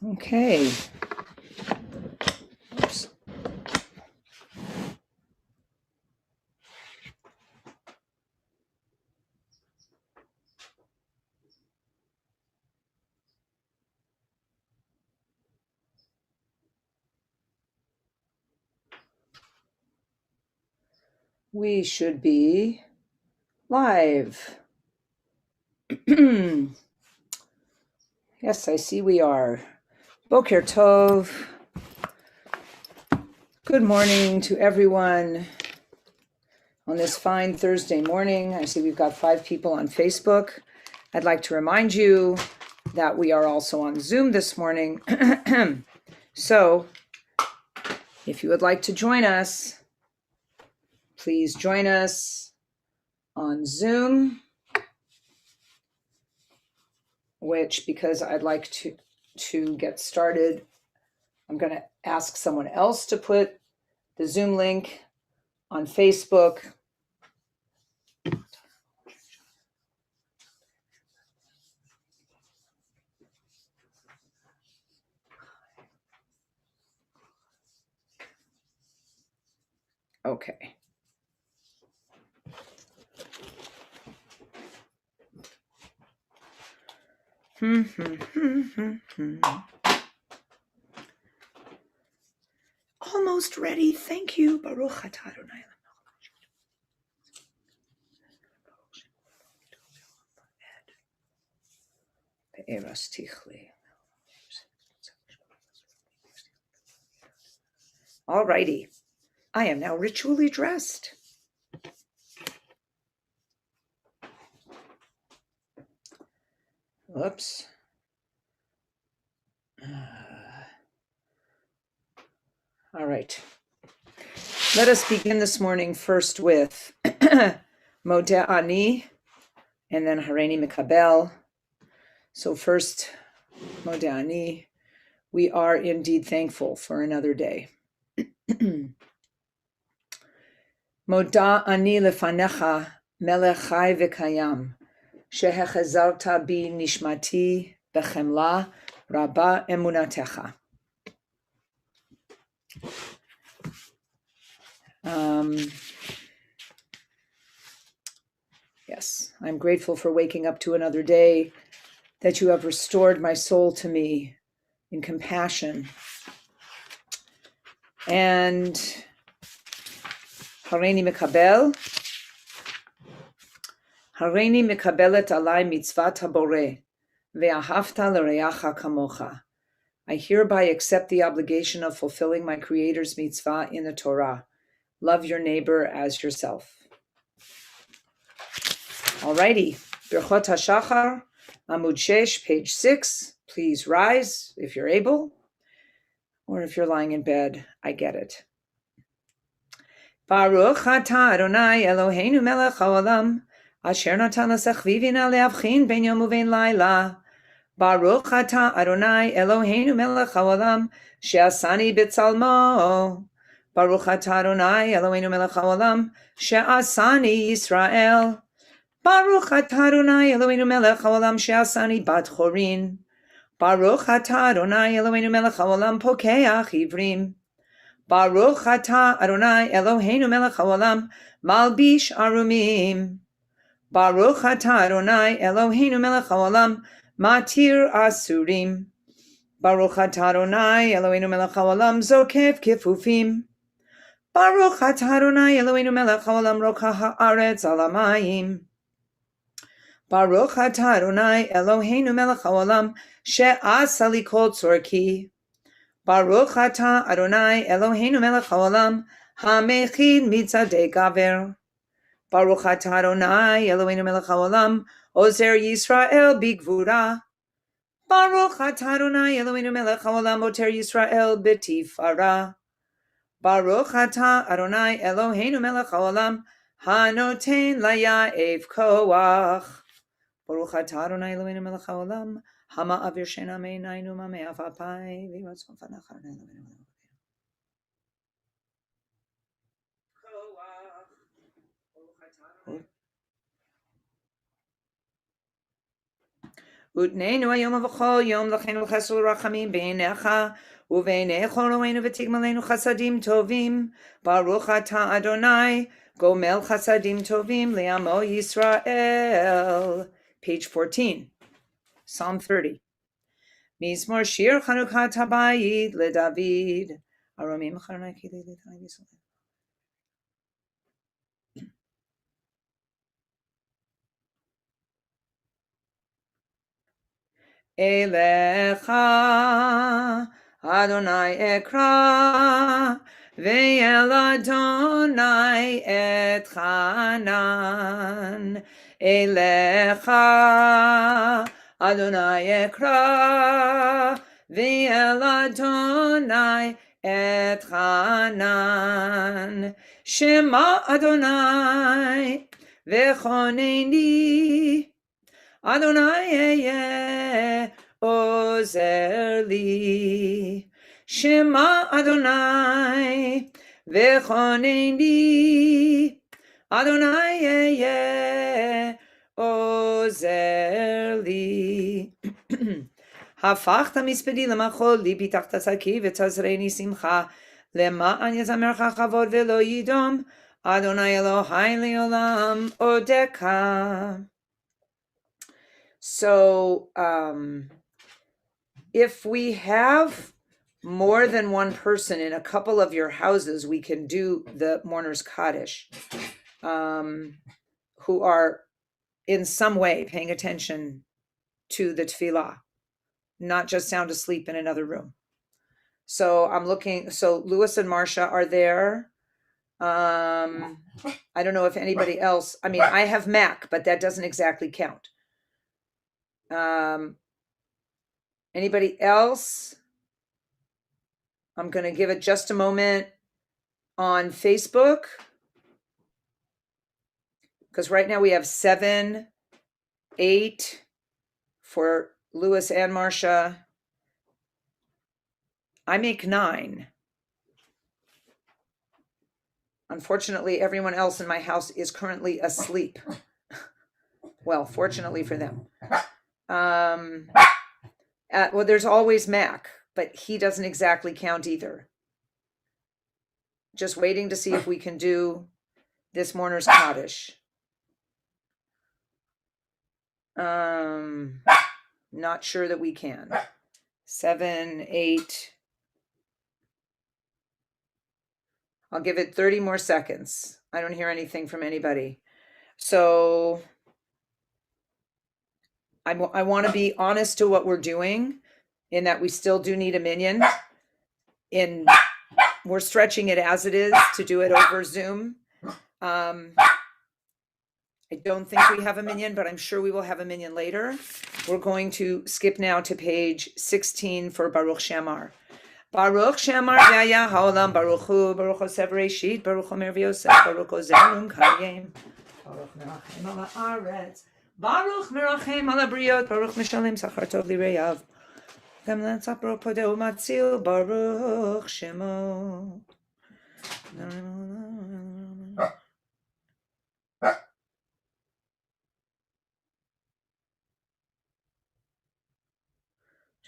Okay. Oops. We should be live. Yes, I see we are. Boker Tov. Good morning to everyone on this fine Thursday morning. I see we've got 5 people on Facebook. I'd like to remind you that we are also on Zoom this morning. So if you would like to join us, please join us on Zoom, which, because I'd like to get started, I'm going to ask someone else to put the Zoom link on Facebook. Okay. Almost ready. Thank you. Baruch atah Adonai. All righty. I am now ritually dressed. Whoops. All right. Let us begin this morning first with Adat Ari and then Hareini Mikabel. So first, Adat Ari. We are indeed thankful for another day. Moda ani lefanecha melech chai v'kayam, shehechazarta bi nishmati bechemla rabba emunatecha. Yes, I'm grateful for waking up to another day, that you have restored my soul to me in compassion. And Hareini Mikabel, Hareini Mikabelet alai mitzvat haboreh, ve'ahavta l'reacha kamocha. I hereby accept the obligation of fulfilling my Creator's mitzvah in the Torah. Love your neighbor as yourself. Alrighty, Birchot HaShachar, Amud Shesh, page 6. Please rise if you're able, or if you're lying in bed, I get it. Baruch atah Adonai Eloheinu melech haolam, asher natan l'sechvivina le'avchin ben yom uvein laila. Baruch atah Adonai Eloheinu melech haolam, she'asani b'tzalmo. Baruch atah Adonai Eloheinu melech haolam, she'asani Yisrael. Baruch atah Adonai Eloheinu melech haolam, she'asani bat chorin. Baruch atah Adonai Eloheinu melech haolam, pokeach ivrim. Baruch atah Adonai Eloheinu melech haolam, malbish arumim. Baruch atah Adonai Eloheinu melech haolam, matir asurim. Baruch atah Adonai Eloheinu melech haolam, zokef kifufim. Baruch atah Adonai Eloheinu melech haolam, rokach haaretz al hamayim. Baruch atah Adonai Eloheinu melech haolam, she'asa li kol tzorki. Baruch atah Adonai Eloheinu melech haolam, hamechid mitzadei gaver. Baruch atah Adonai Eloheinu melech haolam, ozer Yisrael bigvura. Baruch atah Adonai Eloheinu melech haolam, oter Yisrael betifara. Baruch atah Adonai Eloheinu melech haolam, hanoten laya'ev koach. Baruch atah Adonai Eloheinu melech haolam, hama avir shena me'inaynu mame afapai v'ratzon fanach Adonai Eloheinu. Utneinu hayom v'chol yom l'cheinu chesed rachamim beinecha uve'nei choloenu v'tigmalenu chasadim tovim. Baruch atah Adonai gomel chasadim tovim li'amo Yisrael. Page 14, Psalm 30. Mizmor shir Chanukat habayit leDavid. Aromim Chanukah leDavid. Elecha Adonai ekra ve'el Adonai etchanan. Elecha Adonai ekra ve'el Adonai etchanan. Shema Adonai v'choneni. Adonai ozer li. Shema Adonai v'choneni. Adonai ozer li. Hafachta mispedi lemachol libi tachtasaki v'tazreini simcha למען יזמרך כבוד ולא ידום, Adonai Elohai leolam odeka. So, if we have more than one person in a couple of your houses, we can do the mourner's Kaddish, who are in some way paying attention to the tefillah, not just sound asleep in another room. So I'm looking, so Lewis and Marcia are there. I don't know if anybody else, I mean, I have Mac, but that doesn't exactly count. Anybody else? I'm going to give it just a moment on Facebook, because right now we have 7, 8 for Lewis and Marcia. I make 9. Unfortunately, everyone else in my house is currently asleep. Well, fortunately for them. Well, there's always Mac, but he doesn't exactly count either. Just waiting to see if we can do this mourner's Kaddish. Not sure that we can. 7, 8. I'll give it 30 more seconds. I don't hear anything from anybody. So I want to be honest to what we're doing, in that we still do need a minyan. We're stretching it as it is to do it over Zoom. I don't think we have a minyan, but I'm sure we will have a minyan later. We're going to skip now to page 16 for Baruch Shamar. Baruch Shamar V'aya Haolam Baruch Hu Baruch Oseh Bereshit Baruch Omer V'Yosef Baruch Ozerum Kayim Baruch Merachem Al Haaretz Baruch Merachem Al Habriot Baruch Mishalem Sachar Tov Lireyav Gam Letzach Baruch Podeh Umatzil Baruch Shemo.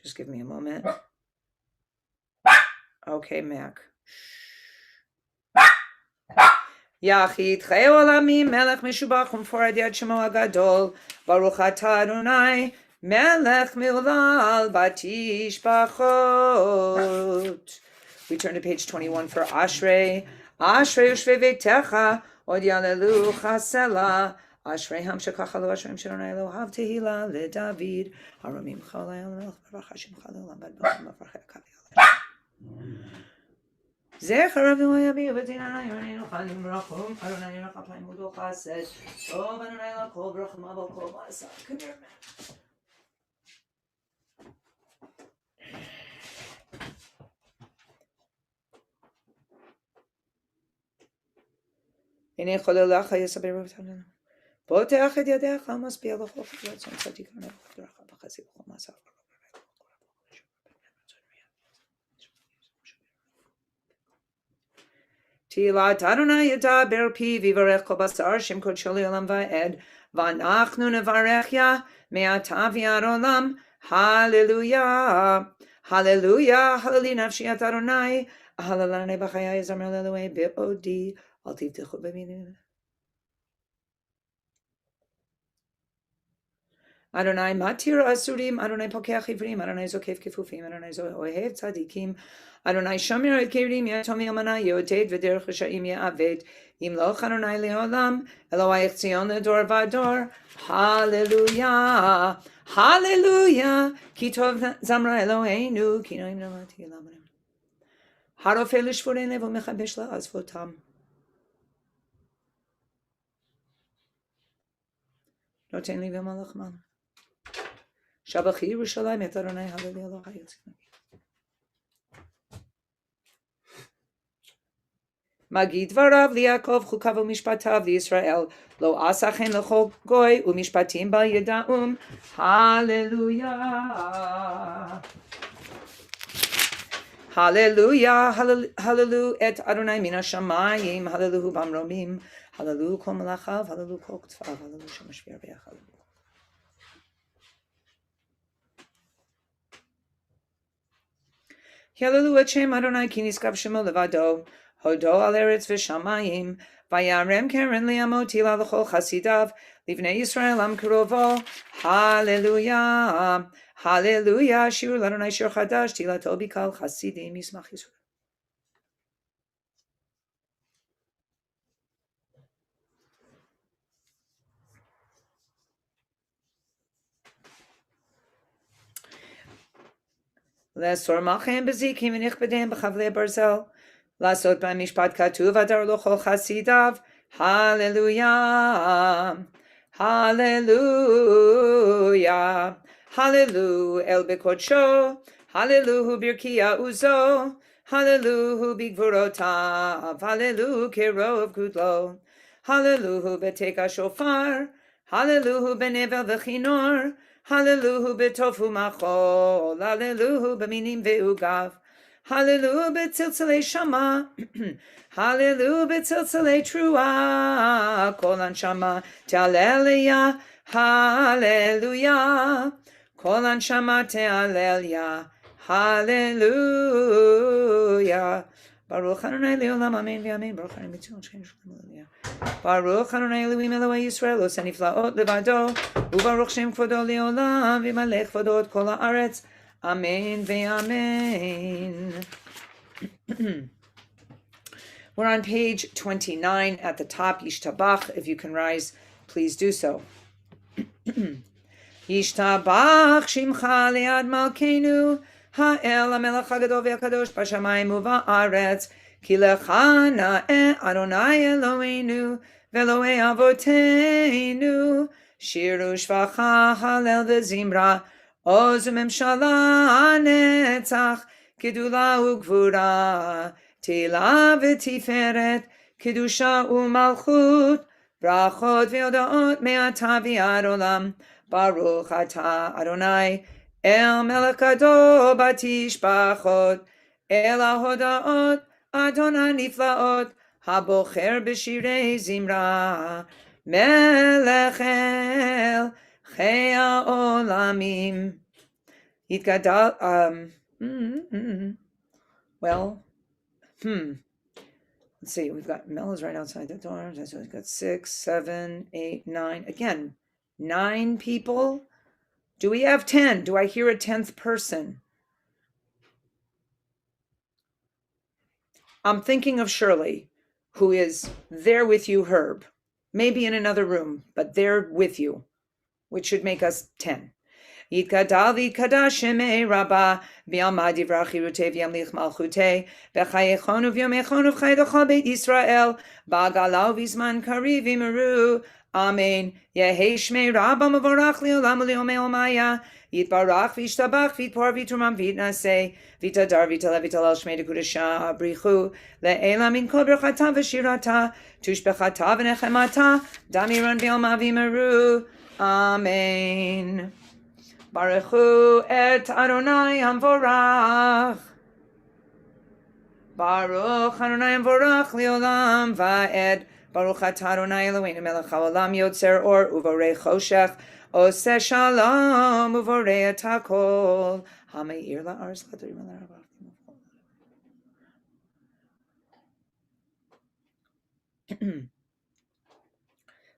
Just give me a moment. Okay, Mac. Yachid Chei Olamim Melech Meshubach Umforad Yad Shemo Agadol Baruch Atah Adonai Melech Milal Batish Bachot. We turn to page 21 for Ashrei. Ashrei Ushvei Veitecha Od Yalelu Chasela. Ashrei Ham Shekachalu Ashrei Shadonai Elohav Tehila LeDavid Haromim Chalei Melech Barachashim Chalei Lambad Bachim Avrachei Kavi. זכר אביהו יביא ובתיננה יוננו חלים ברחום אדוני ילך הפיים ודו חסד טוב אדוני לכל ברחום אבל כל מעשה. Come here, man. הנה חולל לך יסבר ובתננה פותח את ידיך משפיע לכל חפלות צום צדיק ונבח דרכה וחסי בכל מעשה. Tilat Adonai yadaber pi vivarech kol basar shem kodsho leolam va'ed v'anachnu nevarechya me'ata v'ad olam. Hallelujah. Hallelujah. Hallelujah nafshi at Adonai. Hallelujah b'chayai zamar le'Elohei be'odi. Al tivtechu b'minim. Adonai matir asurim, Adonai pokeach ivrim, Adonai zokef kefufim, Adonai zohev tzadikim, Adonai shamir et kerim yatom yamana yoted v'derech rishayim ya'aved, im loch Adonai leolam, Elohayich tzion ledor vador. Hallelujah, hallelujah, ki tov zamra Eloheinu, ki noim namati elamonim. Harofe lishvorein levo mechabesh la'azvotam. Noten li v'malach man. Shabachi Yerushalayim et Adonai Hallelujah Elohai. Magid varav liYakov chukav u'mishpatav liYisrael lo asachen lechol goy u'mishpatim bal yedaum. Hallelujah. Hallelujah. Hallelujah et Adonai min hashamayim. Hallelujah b'amromim. Hallelujah kol malachav. Hallelujah kol ktfav. Hallelujah shemashvir b'yachal. Hallelujah et Shem Adonai ki niskav shemo levado. Hodo al eretz v'shamayim. Vayarem keren li'amot tila l'chol chasidav. Livnei Yisrael am karovo. Hallelujah. Hallelujah. Shiru l'Adonai shir chadash. Tila to bikal chasidim yismach Yisrael. Lesor machem bezikim v'nichbedem b'chavlei barzel. Lasot b'mishpat katuv adar l'chol chasidav. Hallelujah. Hallelujah. Hallelujah el bekodsho. Hallelujah birkia uzo. Hallelujah bigvurotav. Hallelujah kerov kudlo. Hallelujah beteka shofar. Hallelujah benevel v'chinor. Hallelujah betofu machol. Hallelujah b'minim ve'ugav. Hallelujah betziltzalei shama. Hallelujah betziltzalei trua. Kol anshama te'alelia. Hallelujah. Kol anshama te'alelia. Hallelujah. Baruch Adonai leolam amen v'amen. Baruch Adonai mitzvah shein shalom hallelujah. Baruch Adonai Elohim Elohei Yisrael lo seniflaot levado. Ubaruch Shem kvodo leolam v'malech kvodo et kol haaretz. Amen ve'amen. We're on page 29 at the top. Yishtabach. If you can rise, please do so. Yishtabach shimcha le'ad malkeinu. Ha'el hamelech hagadol ve'akadosh b'shamayim u'ba'aretz. Ki lecha na'eh Adonai Eloheinu ve'Elohei avoteinu. Shiru shvacha halel ve'zimra. Oz memshala netzach. Gedula u'gvura. Tila v'tiferet. Kedusha u'malchut. Brachot ve'odaot me'ata v'ad olam. Baruch ata Adonai El melech gadol batishbachot. El ahodaot Adonai niflaot. Habocher b'shirei zimra. Melech el chei olamim. Yitgadal. Well, let's see. We've got Mel is right outside the door. So we've got 6, 7, 8, 9. Again, 9 people. Do we have 10? Do I hear a 10th person? I'm thinking of Shirley, who is there with you, Herb. Maybe in another room, but there with you, which should make us 10. Yitgadal v'yitkadash shemei rabba v'yalmad divrei chirutei v'yamlich malchutei v'chayechonu v'yomechonu v'chayedocha beit Yisrael ba'galau v'zman kariv v'meru. Amen. Yehei shmei rabba mavorach li'olam u'li'omei omaya. Yitbarach v'yishtabach v'yitpor v'yitrumam v'yitnaseh v'yitadar v'yitaleh v'yitalel shmei dekudesha brichu le'ela min kol berchata v'shirata tushbechata v'nechemata damiran v'yoma v'meru. Amen. Baruchu et Adonai Hamvorach. Baruch Adonai Vorach Leolam Va'ed. Baruch Atah Adonai Eloheinu Melech Haolam Yotzer Or Uvorei Choshech Oseh Shalom Uvorei Et Hakol. Hameir La'aretz L'Adrim L'Arabah.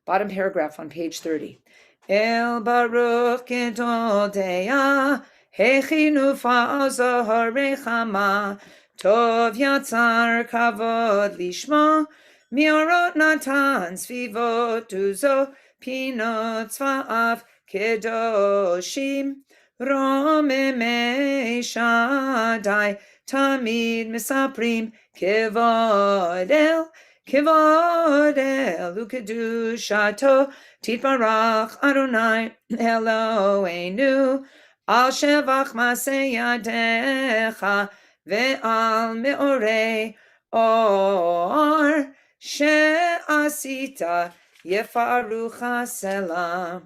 Bottom paragraph on page 30. El Baruch Gedol Deah Hechinu Fa'azah Rechama Tov Yatzar Kavod Lishma Miorot Natan Svivot Uzo Pinot Tzva'av Kedoshim Romemei Shaddai Tamid Misaprim Kevod El Kivod Elu Kedushato Titbarach Adonai Eloheinu Al Shevach Maseh Yadecha Ve'al Meorei Or She'asita Yefarucha Selah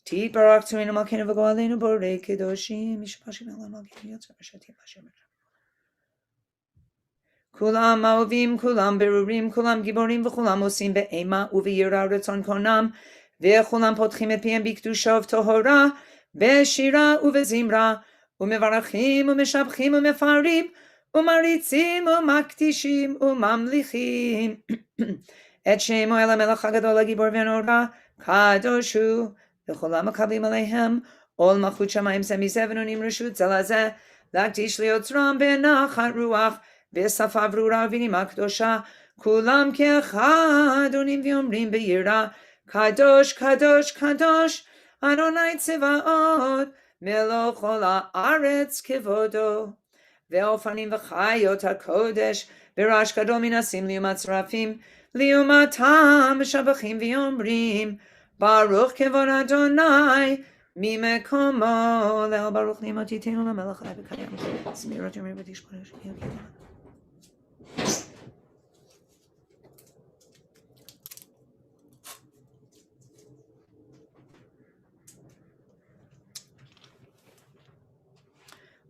Titbarach Tzurinu Malkeinu V'Goalenu Borei Kedoshim Mishpashim Elam Malkeinu Yotzar Shatim Hashem Kulam Aovim, Kulam Berurim, Kulam Giborim, V'Kulam Osim Be'ema U'V'Yira Retzon Konam, V'Kulam Potchim Et Pihem B'Kedusha V'Tohora, Be'Shira U'V'Zimra, U'Mevarachim U'Meshabchim U'Mefarim, U'Maritzim U'Maktishim U'Mamlichim, Et Shemo El HaMelech HaGadol HaGibor V'Nora, Kadoshu, V'Kulam Makablim Aleihem, Ol Malchut Shamayim Zeh V'Nonim Reshut Zelazeh, Lakdish Liotzram Be'Nachat Ruach, B'safa vrura v'nima kedosha, kulam ke'echad onim v'yomrim be'yira, kadosh, kadosh, kadosh, Adonai tzevaot, melech kol haaretz kevodo, ve'ofanim v'chayot hakodesh, b'rash gadol minasim liumat liumatam shabachim v'yomrim, baruch kevod Adonai, mimekomo, le'al baruch nimot yitenu lamelech alai v'kayam, smirot yomrim v'tishponesh,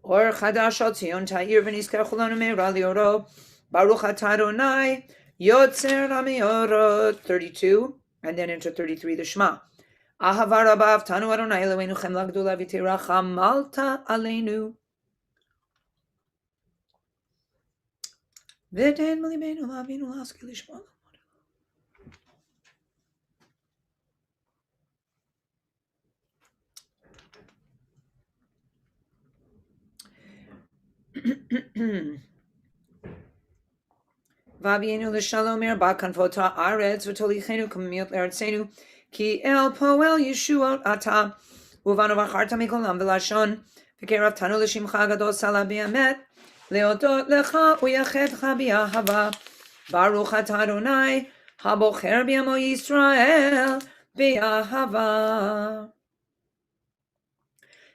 Or Chadash Al Tzion Ta'ir V'Nizkar Chulanu Meira Lioro Baruch Atah Adonai Yotzer HaMeorot 32 and then into 33 the Shema Ahava Rabba Avtanu Adonai Eloheinu Chemla Gdula V'Tiracham Malta Aleinu V'Ten Malibenu Lavinu Laski Lishma Vavienu l'shalom erba kanfota aretz v'tolichenu k'miyot l'eretzenu ki el poel yeshuot ata uvanu v'acharta mikolam v'lashon v'kerav tanu l'shimcha gadol sala b'yamet leodot lecha uyachetcha b'yahava baruch atah Adonai habocher b'yamo Yisrael b'yahava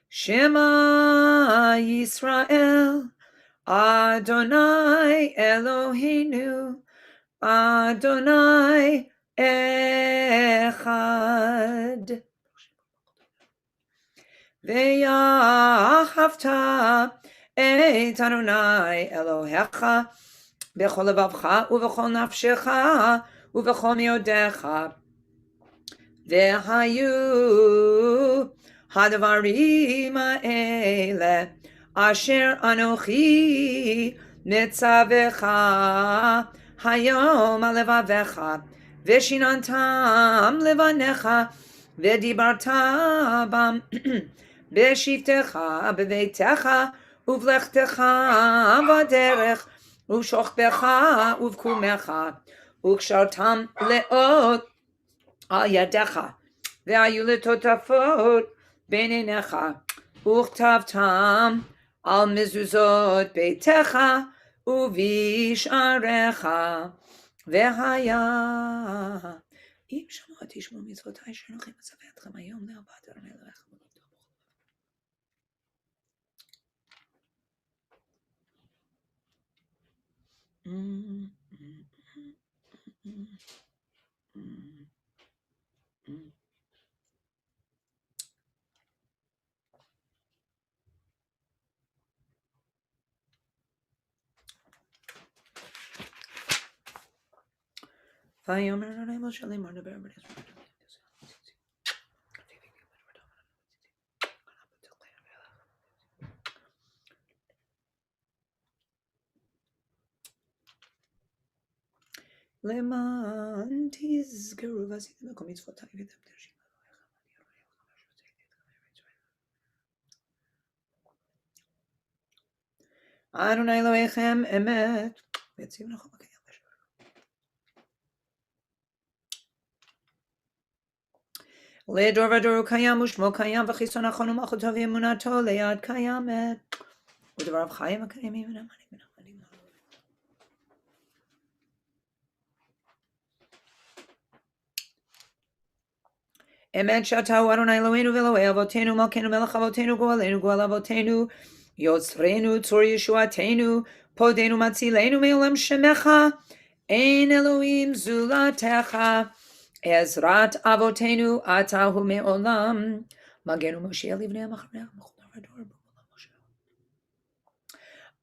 Shema Yisrael Adonai Eloheinu, Adonai Echad. Ve'yahavta et Adonai Elohecha b'chol levavcha u'v'chol nafshecha u'v'chol miodecha. Ve'hayu hadvarim ha'ele Asher Anochi Netzavecha Hayom Alevavecha Veshinantam Levanecha Vedibarta Bam Beshivtecha Beveitecha Uvlechtecha Vaderech Ushochbecha Uvkumecha Ukshartam Leot Al Yadecha Ve'ayuletotafot Beninecha Uchtavtam Al mezuzot beitecha uvisharecha vehaya im shamot tishmu mitzvotai shenochem etzavetchem hayom le'abat Adonai Elohechem. Vayomer Adonai Moshe Lemor Neber B'Yisrael. למען תזכרו ועשיתם בכל מצוותיי ותקדשו. אדוני אלוהיכם אמת ויציב לכם הקיים. לדור ודור הוא קיים ושמו קיים וחיסון נכון ומלכותו ואמונתו ליד קיימת ודבריו חיים וקיימים ונאמנים ונאמנים. אמת שאתה הוא אדוני אלוהינו ואלוהי אבותינו מלכנו מלך אבותינו גואלנו גואל אבותינו יוצרנו צור ישועתנו פודנו מצילנו מעולם שמך אין אלוהים זולתך עזרת אבותינו אתה הוא מעולם מגן ומושיע לבני המחנה בכל דור ודור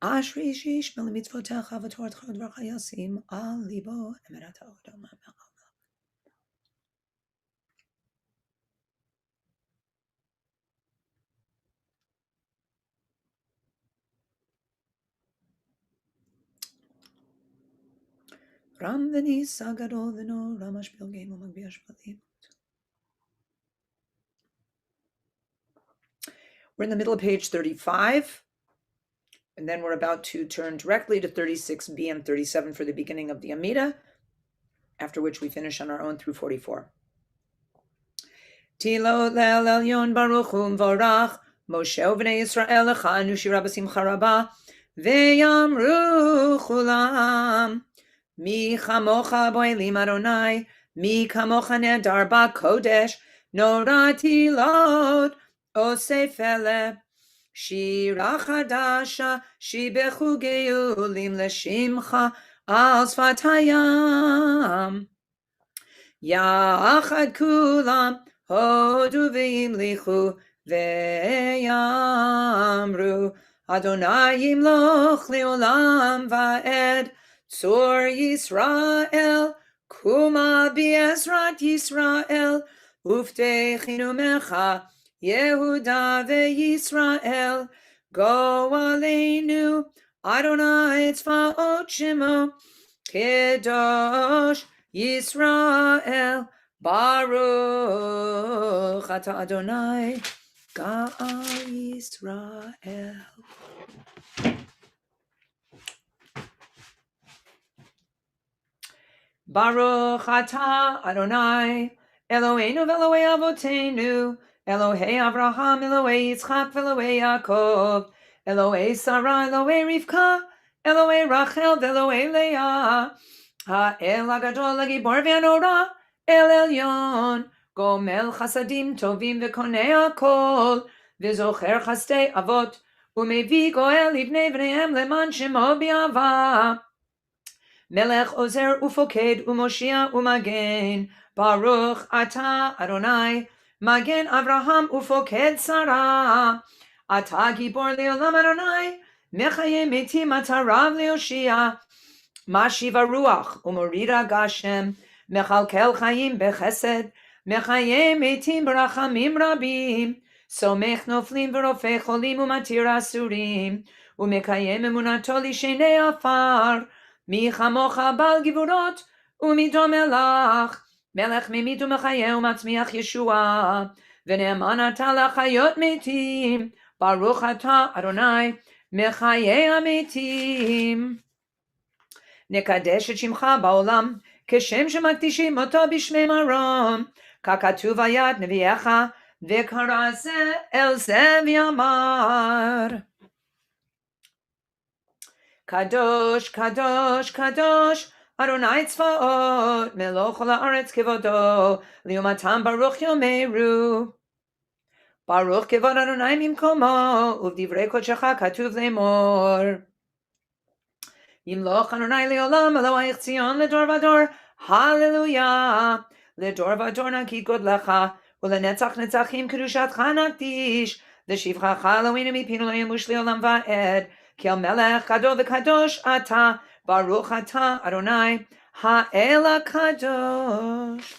אשרי איש ישמע למצוותיך ותורתך ודברך ישים על ליבו אמת אתה אדוני רם ונישא גדול ונורא משפיל גאים ומגביה שפלים. We're in the middle of page 35, and then we're about to turn directly to 36b and 37 for the beginning of the Amida, after which we finish on our own through 44. Tilo le'el elyon baruch hu mvorach Moshe u'bnei Yisrael echanu shira b'simcha rabah ve'yamru chulam Mi chamocha bo'elim Adonai, mi kamocha nedar ba'kodesh, norati lod osefele, shira chadasha, shibechu geulim leshimcha al sfatayam. Yachad kulam hodu ve'imlichu ve'yamru, Adonai yimloch le'olam va'ed, Tzor Yisrael, Kuma B'ezrat Yisrael, Uftechinu Mecha, Yehuda veYisrael, Go Aleinu, Adonai Tzvaot Shemo, Kedosh Yisrael, Baruch Ata Adonai, Gal Yisrael. Baruch Ata Adonai Eloheinu v'Elohei Avotenu Elohei Avraham Elohei Yitzchak v'Elohei Yaakov Elohei Sarah Elohei Rivka Elohei Rachel v'Elohei Leah Ha'el HaGadol HaGibor v'Hanora El Elyon Gomel Chasadim Tovim v'Konei HaKol v'Zocher Chasdei Avot U'Mevi Goel Livnei V'neihem Leman Shemo B'Ava Melech Ozer Ufoked Umoshia Umagen Baruch Ata Adonai Magen Avraham Ufoked Sarah Ata Gibor Leolam Adonai Mechaye Metim Atarav Leoshia Mashiva Ruach Umorira Gashem Mechalkel Chaim Bechesed Mechaye Metim Barachamim Rabim Somech Noflim Verofei Cholim Umatir Asurim Umekayem Emunato Lishenei Afar Mi chamocha bal givurot umidom elach melech mimit u'mechayeh u'matzmiach Yeshua v'ne'eman ata lachayot metim baruch ata Adonai mechayeh hametim nekadesh et shimcha ba'olam כשם שמקדישים אותו בשמי מרום ככתוב היד נביאך וקרא זה אל זה ויאמר קדוש, קדוש, קדוש, אדוני צבאות, מלוא כל הארץ כבודו, לעומתם ברוך יאמרו. ברוך כבוד אדוני ממקומו, ובדברי קודשך כתוב לאמור. ימלוך אדוני לעולם, אלוהיך ציון לדור ודור, הללויה. לדור ודור נגיד גודלך, ולנצח נצחים קדושתך נקדיש, לשבחך אלוהינו מפינו לא ימוש לעולם ועד. כי המלך גדול וקדוש אתה, ברוך אתה, אדוני, Ha'el HaKadosh.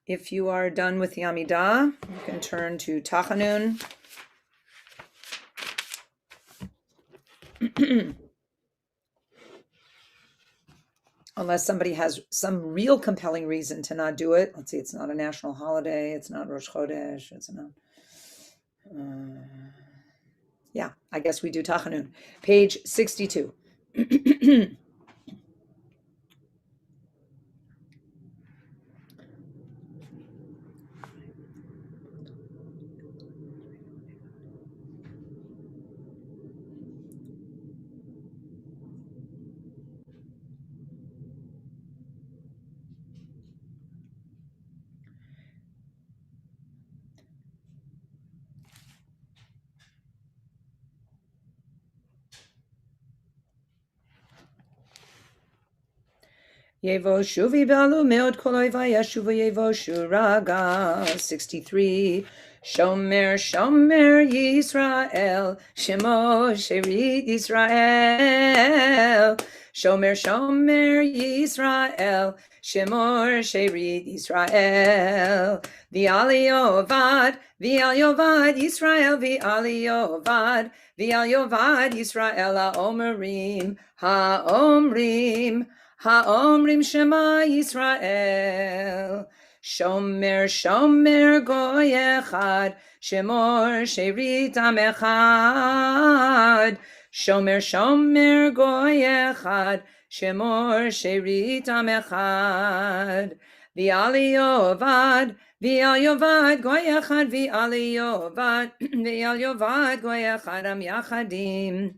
If you are done with the Amidah, you can turn to Tachanun. Unless somebody has some real compelling reason to not do it. Let's see, it's not a national holiday. It's not Rosh Chodesh. It's not. Yeah, I guess we do Tachanun. Page 62. Yevoshu v'balu meod koloi vayeshu v'yevoshu raga. 63. Shomer Shomer Yisrael Shemo Sherit Yisrael. Shomer Shomer Yisrael Shemor Sherit Yisrael. V'al Yovad Yisrael v'al Yovad Yisrael ha'omrim Shema Yisrael. Shomer Shomer Goy Echad Shemor Sherit Am Echad. Shomer Shomer Goy Echad Shemor Sherit Am Echad. V'al Yovad Goy Echad v'al Yovad Goy Echad Am Yachadim.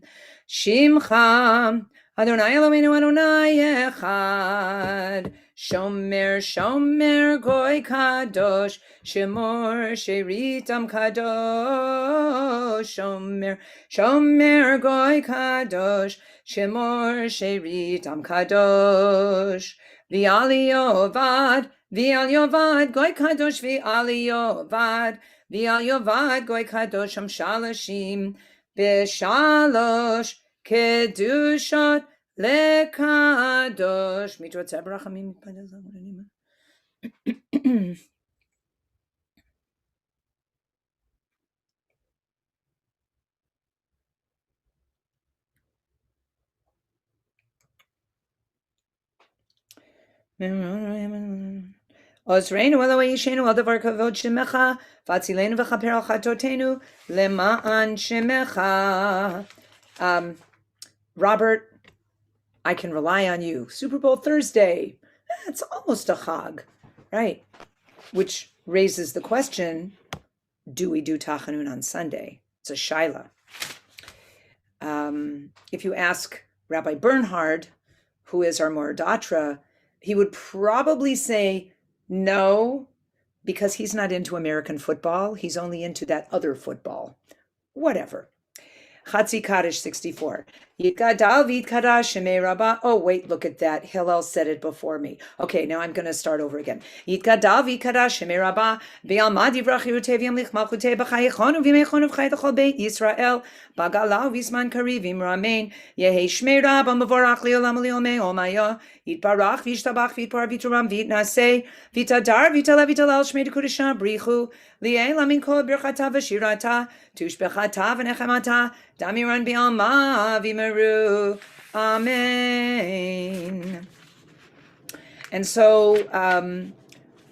Shimcha Adonai Eloheinu Adonai Echad. Shomer Shomer Goy Kadosh Shemor Sheritam Kadosh. Shomer Shomer Goy Kadosh Shemor Sheritam Kadosh. V'al Yovad Goy Kadosh v'al Yovad Goy Kadosh Am Shalashim B'Shalosh Kedushot Lekadosh mitzvot brachamim. Ozreinu Eloi Yishenu al davar kavod shemecha v'atzilenu v'chaper al chatotenu lema'an shemecha. Robert, I can rely on you. Super Bowl Thursday. It's almost a chag, right? Which raises the question, do we do Tachanun on Sunday? It's a shaila. If you ask Rabbi Bernhard, who is our Moradatra, he would probably say no, because he's not into American football. He's only into that other football. Whatever. Chatzi Kaddish 64. Yitgadal v'yitkadash shemei rabba. Oh, wait, look at that. Hillel said it before me. Okay, now I'm going to start over again. Yitgadal v'yitkadash shemei rabba. V'yalma divrach yirutei v'yamlich malchutei b'chayechonu v'yimeichonu v'chay t'chol beit Yisrael. B'galav v'isman kariv v'imramein. Yehei shmei rabba mevorach li'olam li'omei omaya. Yitbarach v'yishtabach v'yitpar v'yituram v'yitnasei. V'yitadar v'yitalev v'yitalel shmei d'kudishah brichu. Li'ei lamin kol birchata v'shirata. Tushbechata v'nechemata. Damiran bi'alma v'meru. Amen. And so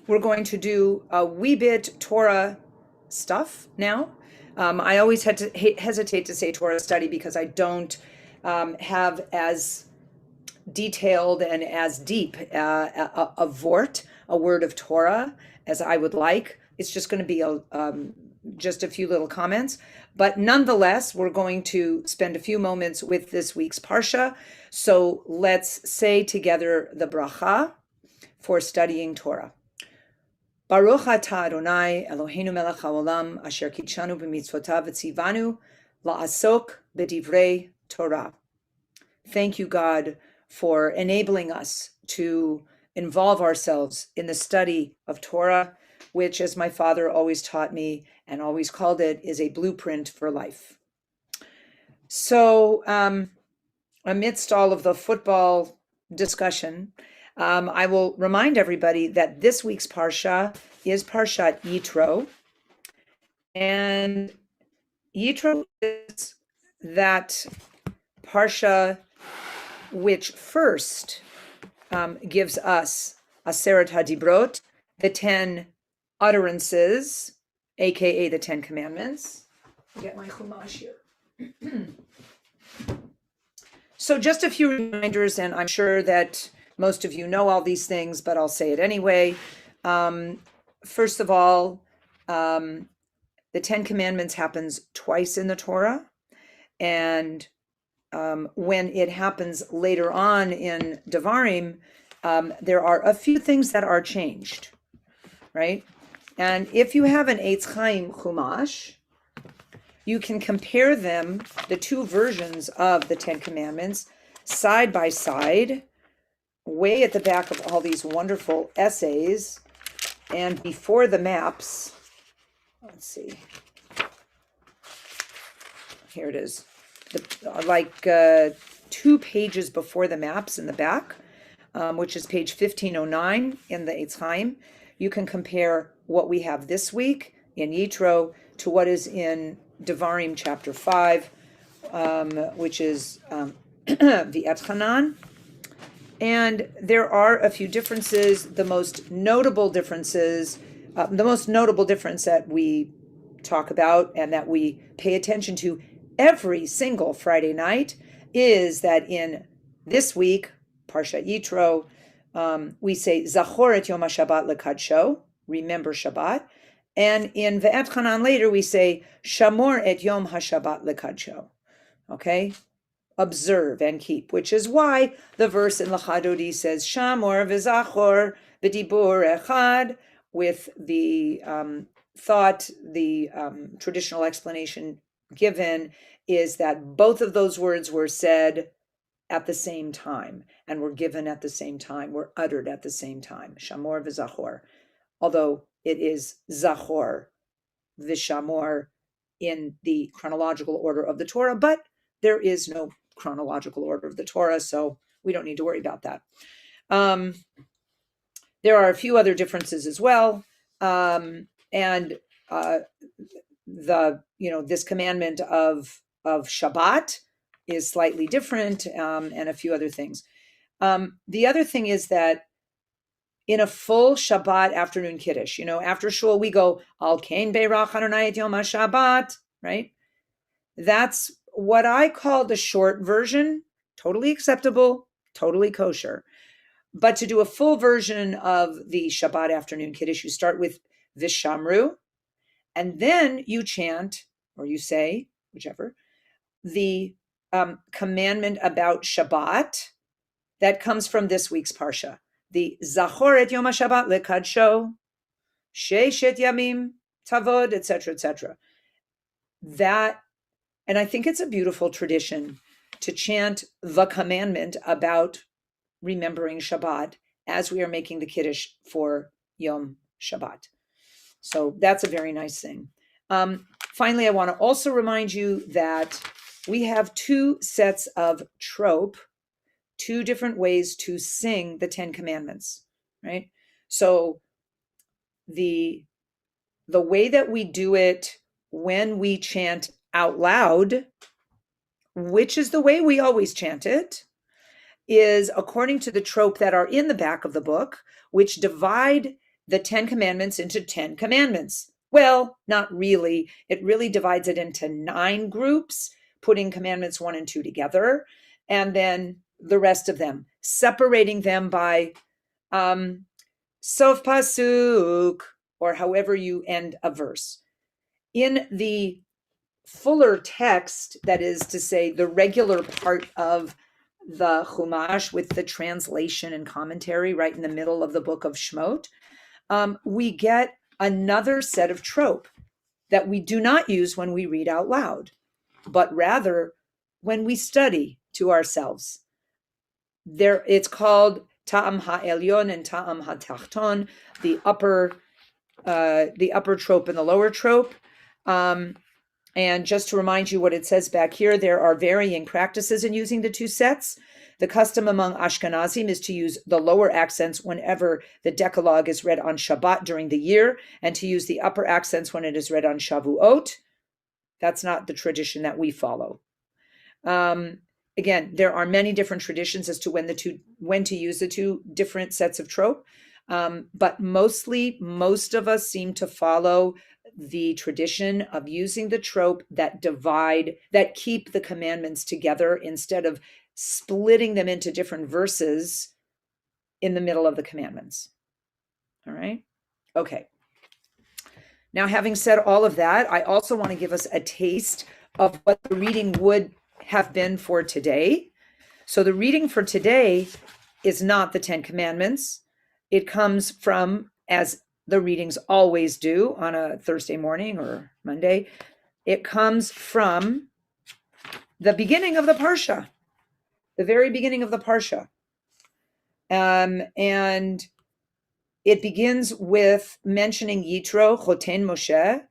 we're going to do a wee bit Torah stuff now. I always had to hesitate to say Torah study because I don't have as detailed and as deep a vort, a word of Torah, as I would like. It's just going to be just a few little comments. But nonetheless, we're going to spend a few moments with this week's Parsha. So let's say together the bracha for studying Torah. Baruch atah Adonai Eloheinu melech haolam asher kitshanu b'mitzvotav v'tzivanu la'asok b'divrei Torah. Thank you, God, for enabling us to involve ourselves in the study of Torah, which, as my father always taught me and always called it, is a blueprint for life. So amidst all of the football discussion, I will remind everybody that this week's Parsha is Parshat Yitro. And Yitro is that Parsha which first gives us Aseret HaDibrot, the 10 utterances, aka the 10 commandments. I'll get my chumash here. So just a few reminders, and I'm sure that most of you know all these things, but I'll say it anyway. First of all, the 10 commandments happens twice in the Torah, and when it happens later on in Devarim, there are a few things that are changed, right? And if you have an Eitz Chaim Chumash, you can compare them, the two versions of the 10 commandments, side by side, way at the back of all these wonderful essays, and before the maps. Let's see. Here it is. Like 2 pages before the maps in the back, which is page 1509 in the Eitz Chaim. You can compare what we have this week in Yitro to what is in Devarim chapter 5, which is V'et Hanan. And there are a few differences. The most notable difference that we talk about and that we pay attention to every single Friday night is that in this week, Parshat Yitro, we say Zachor et Yom HaShabbat lekadsho, remember Shabbat, and in Ve'et Hanan later we say Shamor et Yom HaShabbat lekadsho, okay? Observe and keep, which is why the verse in Lachadodi says Shamor v'Zachor v'Dibur echad, with the thought, the traditional explanation given is that both of those words were said at the same time and were given at the same time, were uttered at the same time, Shamor v'Zachor, although it is Zachor v'Shamor in the chronological order of the Torah, but there is no chronological order of the Torah, so we don't need to worry about that. There are a few other differences as well, and this commandment of Shabbat is slightly different, and a few other things. The other thing is that in a full Shabbat afternoon Kiddush, after Shul, we go, Al Kain Beirach Adonai et Yom HaShabbat, right? That's what I call the short version, totally acceptable, totally kosher. But to do a full version of the Shabbat afternoon Kiddush, you start with Vishamru, and then you chant, or you say, whichever, the commandment about Shabbat that comes from this week's Parsha. The Zachor et Yom HaShabbat lekadsho, Sheshet Yamim Tavod, etc., etc. That, and I think it's a beautiful tradition to chant the commandment about remembering Shabbat as we are making the Kiddush for Yom Shabbat. So that's a very nice thing. Finally, I want to also remind you that we have two sets of trope, two different ways to sing the Ten Commandments, right? So the way that we do it when we chant out loud, which is the way we always chant it, is according to the trope that are in the back of the book, which divide the 10 commandments into 10 commandments. Well, not really. It really divides it into 9 groups, putting commandments 1 and 2 together, and then the rest of them, separating them by sof pasuk, or however you end a verse. In the fuller text, that is to say, the regular part of the Chumash with the translation and commentary right in the middle of the book of Shmot, we get another set of trope that we do not use when we read out loud, but rather when we study to ourselves. It's called Ta'am ha'elyon and Ta'am ha'tachton, the upper trope and the lower trope. And just to remind you what it says back here, there are varying practices in using the two sets. The custom among Ashkenazim is to use the lower accents whenever the Decalogue is read on Shabbat during the year, and to use the upper accents when it is read on Shavuot. That's not the tradition that we follow. Again, there are many different traditions as to when to use the two different sets of trope. But most of us seem to follow the tradition of using the trope that keep the commandments together instead of splitting them into different verses in the middle of the commandments. All right? Okay. Now, having said all of that, I also want to give us a taste of what the reading would have been for today. So the reading for today is not the 10 Commandments. It comes from, as the readings always do on a Thursday morning or Monday, it comes from the beginning of the Parsha, the very beginning of the Parsha. And it begins with mentioning Yitro, Choten Moshe,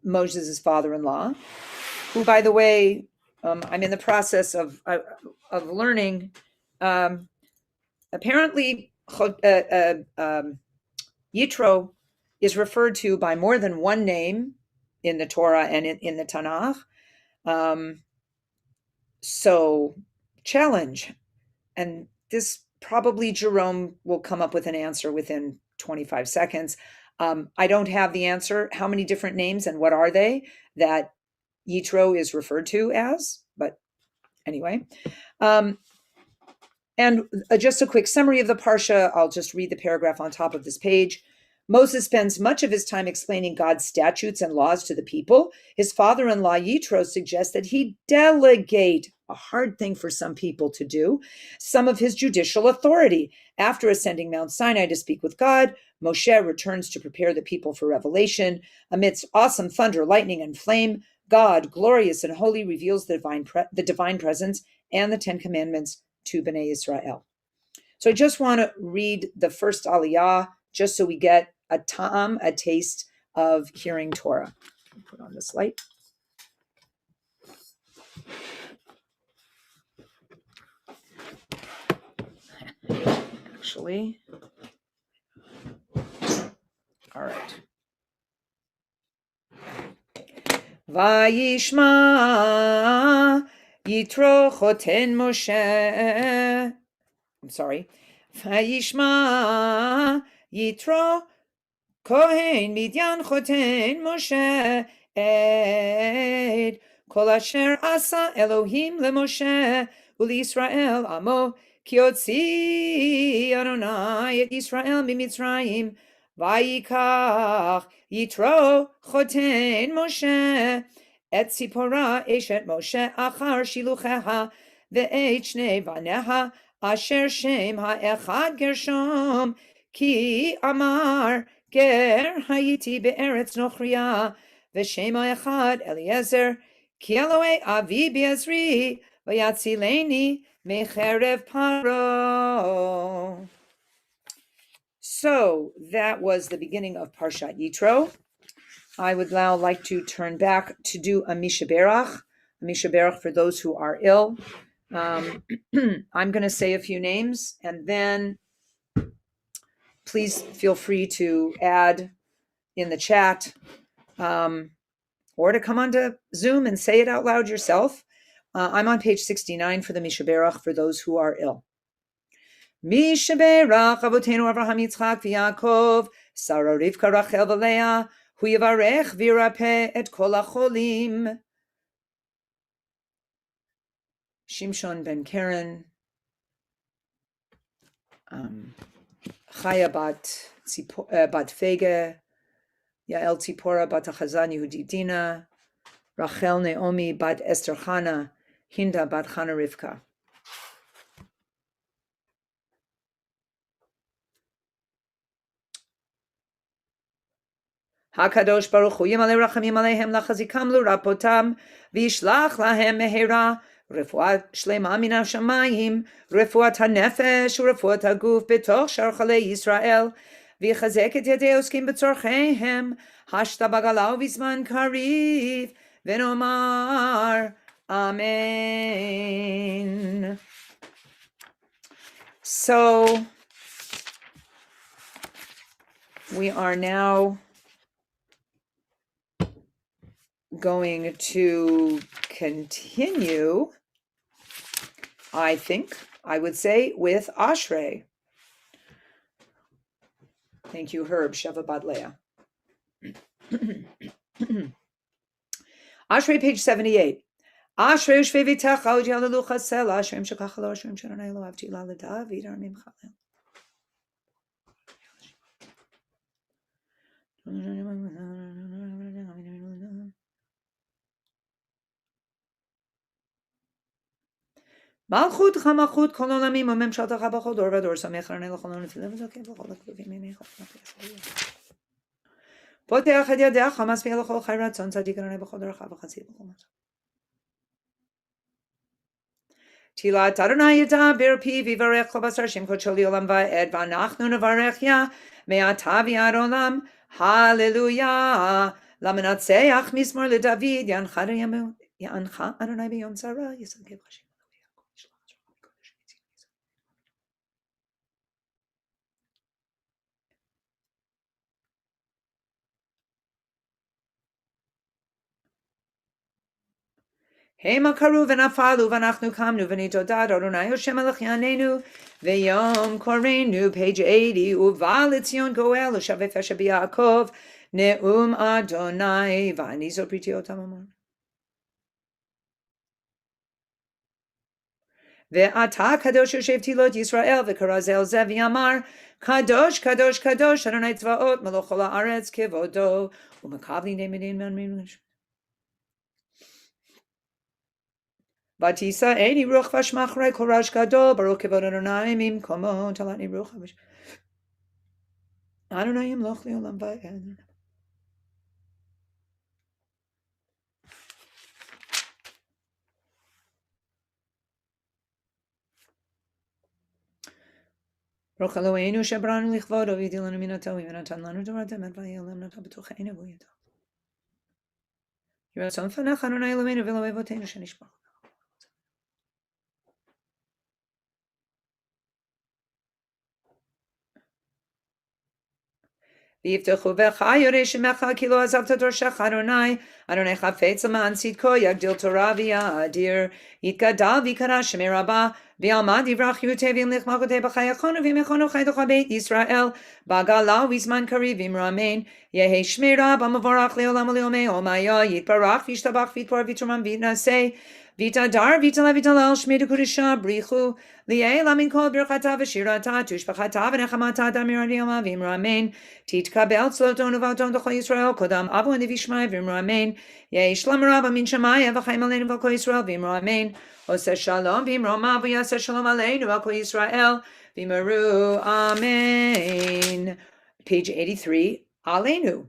Moses' father-in-law, who, by the way, I'm in the process of learning. Apparently, Yitro is referred to by more than one name in the Torah and in the Tanakh. So, challenge. And this probably Jerome will come up with an answer within 25 seconds. I don't have the answer. How many different names and what are they that Yitro is referred to as? But anyway. And just a quick summary of the Parsha. I'll just read the paragraph on top of this page. Moses spends much of his time explaining God's statutes and laws to the people. His father-in-law Yitro suggests that he delegate, a hard thing for some people to do, some of his judicial authority. After ascending Mount Sinai to speak with God, Moshe returns to prepare the people for revelation. Amidst awesome thunder, lightning, and flame, God, glorious and holy, reveals the divine presence and the 10 Commandments to Bnei Israel. So I just want to read the first aliyah, just so we get a ta'am, a taste of hearing Torah. I'll put on this light. Actually, all right. Vayishma Yitro Choten Moshe. I'm sorry. Vayishma Yitro Kohen Midyan Choten Moshe Ed Kol Asher Asa Elohim LeMoshe UlYisrael Amo Ki Yotzi Adonai Et Yisrael MiMitzrayim Vayikach Yitro Choten Moshe Et Tzipora Eshet Moshe Achar Shilucheha Ve'et Shnei Baneha Asher Shem HaEchad Gershom Ki Amar Ger Hayiti Be'eretz Nochriya V'Shema Echad Eliezer Ki Elohei Avi Be'ezri V'Yatzileni Mecherev Paro. So that was the beginning of Parshat Yitro. I would now like to turn back to do a Mishaberach for those who are ill. I'm going to say a few names, and then please feel free to add in the chat, or to come onto Zoom and say it out loud yourself. I'm on page 69 for the Mishaberach for those who are ill. Mishaberach Avotenu Avraham Yitzchak v'Yaakov Sarah Rivka Rachel v'Leah Hu Yivarech v'Yirapeh et kol hacholim. Shimshon ben Karen, Chaya bat Fege, Yael Tzipora bat Achazan Yehudi Dina, Rachel Naomi bat Esther Chana, Hinda bat Chana Rivka. Hakadosh Baruch Hu Yimalei Rachamim Aleihem Lachazikam L'Rapotam V'Yishlach Lahem Mehera Refuat Shlema Min HaShamayim Refuat HaNefesh U'Refuat HaGuf B'toch Shar Chalei Yisrael V'Ychazek Et Yadei Oskim B'Tzorcheihem Hashta Bagalau V'Zman Kariv V'Nomar Amen. So we are now going to continue, I would say, with Ashrei. Thank you, Herb, Sheva Bat Leah. Ashrei, page 78. Ashrei u'shvei v'techa u'yalalu chasel, Ashrei shekachalo, Ashrei shadonai lo avti la l'david armim chalel. Malchut chamachut kol olamim u'memshaltecha b'chol dor v'dor samech arnei l'chol nefileh v'zokeh b'chol ha'kluvim mimei chol poteach et yadecha masmiach l'chol chai ratzon tzadik arnei b'chol deracha v'chatzil b'chol matzah. Tilat Adonai Yedaber Pi V'Yivarech Kol Basar Shem Kochel Olam Va'ed V'Anachnu Nevarech Ya Me'ata V'Ad Olam Hallelujah Lamanatseach Mizmor LeDavid Yancha Adonai B'Yom Tzara Yisrael Hashem. Hema karu v'nafalu v'anachnu kamnu v'nitodad Adonai Hashem Melech Yanenu v'yom korenu, page 80, uva l'tzion goel u'shaveh fesha b'Yaakov ne'um Adonai v'anizo pritiot amamar. Ve'ata kadosh yoshev tilot Yisrael v'karazel zev v'yamar kadosh kadosh kadosh Adonai tzvaot melech kol haaretz kevodo u'makavli ne'medin manmin. Batisa eni ruch vashmachrei kol rash gadol baruch kevod Adonai mim komo talatni ruch Adonai yimloch li'olam va'ed. Baruch Eloheinu shebranu lichvodo v'yidilanu minato v'natan lanu Torah emet v'yelem nata b'tocheinu v'yito. Yiratzon fanach Adonai Eloheinu v'lo avotenu shenishbach. ויבטחו בך יורא שמך כי לא עזבת דורשך אדוני, אדוני חפץ למען צדקו יגדיל תורה ויאדיר, יתגדל ויקרא שמי רבה, בעלמא דברך יוטה וימליך מלכותי בחייכון וימכונו חייתך בית ישראל, בגלה ובזמן קריב אמרו אמן, יהי שמי רב המבורך לעולם ולעולמי עולמיה, יתברך וישתבח ויתפור ויתרומם ויתנשא, ויתהדר ויתעלה ויתהלל שמי דקודשה בריחו, ליעלה מן כל ברכתה ושירתה, תושבחתה ונחמתה דמיר עליומה ואמרו אמן, תתקבל צלותון ובאותון לכל ישראל, קודם אבו הנביא שמעי ואמרו אמן, יהי שלום רב מן שמיה וחיים עלינו ועל כל ישראל ואמרו אמן, עושה שלום ואמרו מה ויעשה שלום עלינו ועל כל ישראל ואמרו אמן. Page 83, עלינו.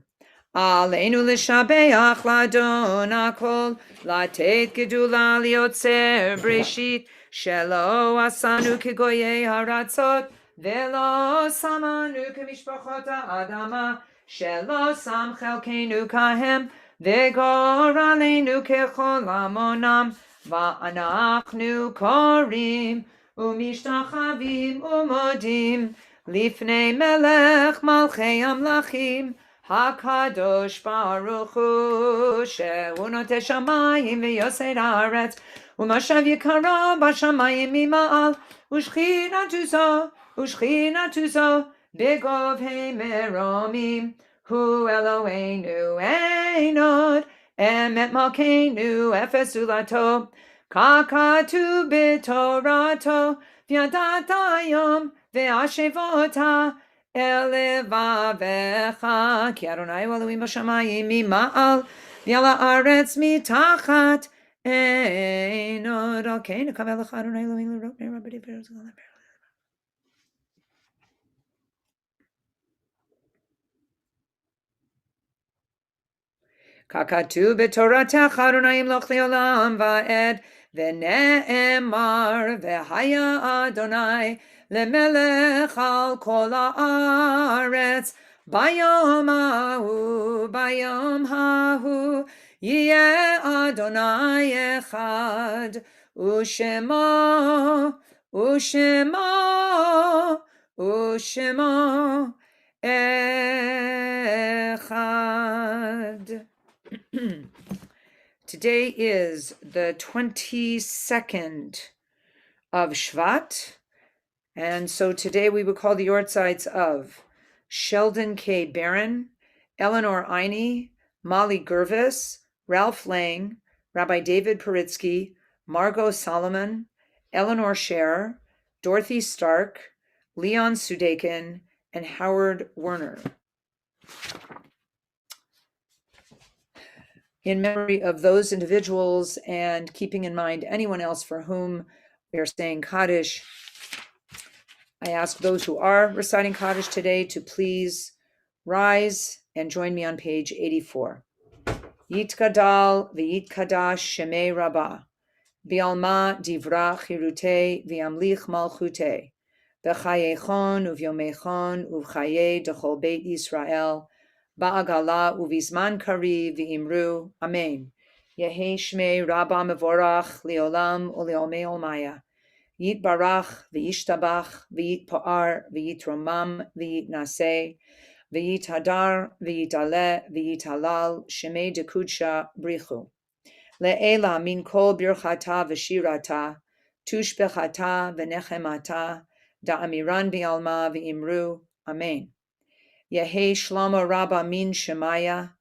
עלינו לשבח לאדון הכל, לתת גדולה ליוצר בראשית, שלא עשנו כגויי הארצות, ולא שמנו כמשפחות האדמה, שלא שם חלקנו כהם, וגורלנו ככל עמונם, ואנחנו קוראים ומשתחווים ומודים לפני מלך מלכי המלכים, הקדוש ברוך הוא, שהוא נוטה שמיים ויוסד הארץ, ומשב יקרה בשמיים ממעל, ושכינתו זו בגובהי מרומים, הוא אלוהינו אין עוד, אמת מלכנו אפס זולתו, ככתוב בתורתו, וידעת היום והשבותה אל לבבך, כי אדוני הוא אלוהים בשמיים ממעל, ועל הארץ מתחת אין עוד. אוקיי, נקבל לך אדוני אלוהים לראות נראה בדי פרץ גדולה. ככתוב בתורתך אדוני ימלוך לעולם ועד, ונאמר והיה אדוני למלך על כל הארץ, ביום ההוא יהיה אדוני אחד, ושמו אחד. Today is the 22nd of Shvat, and so today we would call the Yortzites of Sheldon K. Barron, Eleanor Einey, Molly Gervis, Ralph Lang, Rabbi David Paritsky, Margot Solomon, Eleanor Scher, Dorothy Stark, Leon Sudekin, and Howard Werner. In memory of those individuals and keeping in mind anyone else for whom we are saying Kaddish, I ask those who are reciting Kaddish today to please rise and join me on page 84. Yitkadal v'yitkadash shemei rabbah, bi'alma divra chirute v'yamlich malchute, v'chayechon uv'yomechon uv'chaye dechol beit Yisrael, ba'agala uvizman kari v'imru, amen. Yehi shmei rabba mevorach leolam uleomei olmaya. Yitbarach v'yishtabach v'yitpa'ar v'yitromam v'yitnaseh v'yithadar v'yitale v'yitalal shemei dekudsha brichu. Le'ela min kol birchata v'shirata tushbechata v'nechemata da'amiran v'alma v'imru, amen. Yehi Shlomo Rabba min Shemaya,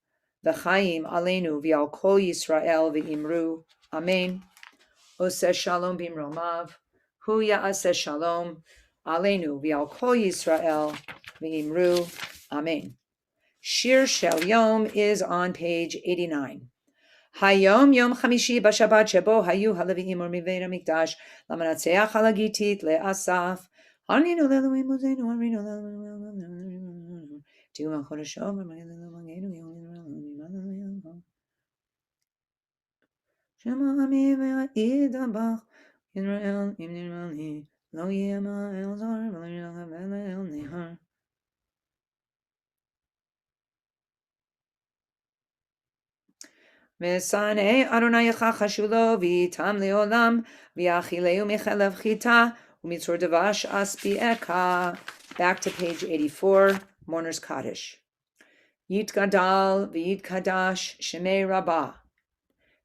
v'chaim aleinu v'al kol Yisrael v'imru, amen. Oseh shalom b'imromav, hu ya'aseh shalom, aleinu v'al kol Yisrael v'imru, amen. Shir Shel Yom is on page 89. Hayom Yom Chamishi b'Shabbat shebo hayu haleviim u'mivei hamikdash lamanatzeach halagitit le'asaf. Haninu le'Elohim Mosenu harinu le'Elohim Tiuma chodeshom v'magenu yom Shema ami ve'idabach Yisrael im nirmali lo yema el zar v'lo yilach el nehar. V'sanei Adonai yachachashu lo v'itam le'olam v'yachileu michelev chita u'mitzor devash aspi eka. Back to page 84, Mourner's Kaddish. Yitgadal v'yitkadash shemei Rabbah.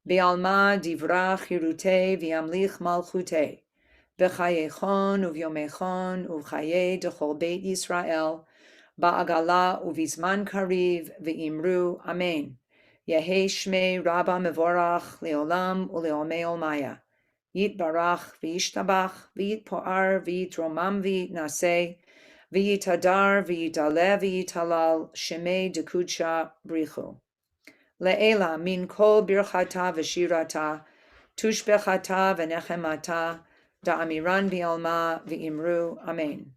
Be'alma divrach hirute v'yamlich malchute. B'chayechon uvyomechon u'chaye dechol beit Yisrael. Ba'agala uvizman kariv v'imru amen. Yehe shmei Rabba mevorach leolam uleomei olmaya. Yitbarach v'yishtabach v'yitpo'ar v'yitromam v'yitnaseh. V'yitadar v'yitale v'yitalal shemei dekudsha brichu. Le'ela min kol birchata v'shirata tushbechata v'nechemata da'amiran bi'alma v'imru amen.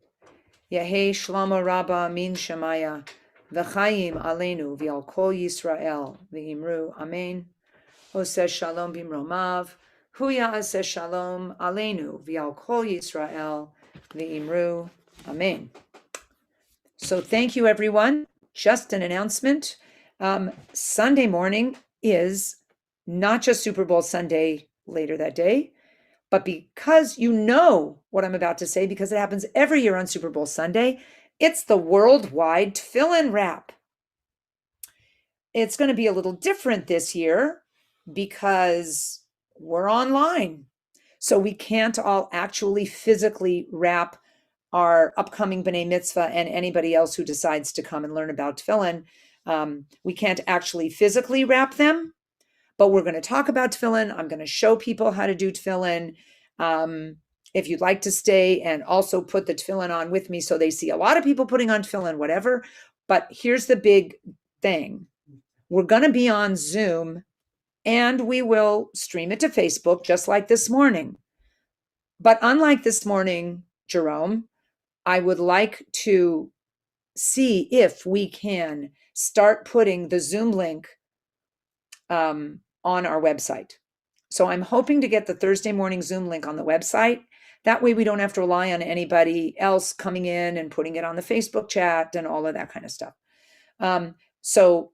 Yehe shlomo rabba min shemaya v'chayim aleinu v'al kol Yisrael v'imru amen. Oseh shalom bimromav hu ya'aseh shalom aleinu v'al kol Yisrael v'imru amen. So thank you, everyone. Just an announcement. Sunday morning is not just Super Bowl Sunday later that day, but because you know what I'm about to say, because it happens every year on Super Bowl Sunday, it's the worldwide fill-in wrap. It's going to be a little different this year because we're online. So we can't all actually physically wrap our upcoming B'nai Mitzvah and anybody else who decides to come and learn about tefillin. We can't actually physically wrap them, but we're going to talk about tefillin. I'm going to show people how to do tefillin. If you'd like to stay and also put the tefillin on with me so they see a lot of people putting on tefillin, whatever. But here's the big thing. We're going to be on Zoom and we will stream it to Facebook just like this morning. But unlike this morning, Jerome, I would like to see if we can start putting the Zoom link on our website. So I'm hoping to get the Thursday morning Zoom link on the website. That way we don't have to rely on anybody else coming in and putting it on the Facebook chat and all of that kind of stuff. So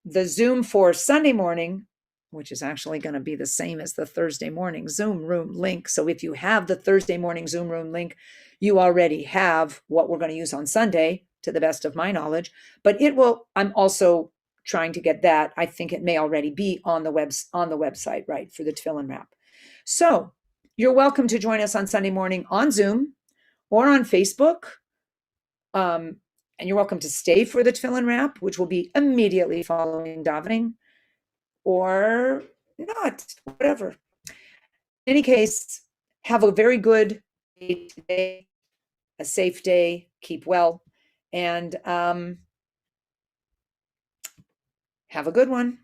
the Zoom for Sunday morning, which is actually going to be the same as the Thursday morning Zoom room link. So if you have the Thursday morning Zoom room link, you already have what we're going to use on Sunday, to the best of my knowledge. But it will, I'm also trying to get that. I think it may already be on the website, right, for the tefillin wrap. So you're welcome to join us on Sunday morning on Zoom or on Facebook. And you're welcome to stay for the tefillin wrap, which will be immediately following davening, or not, whatever. In any case, have a very good day today, a safe day, keep well, and have a good one.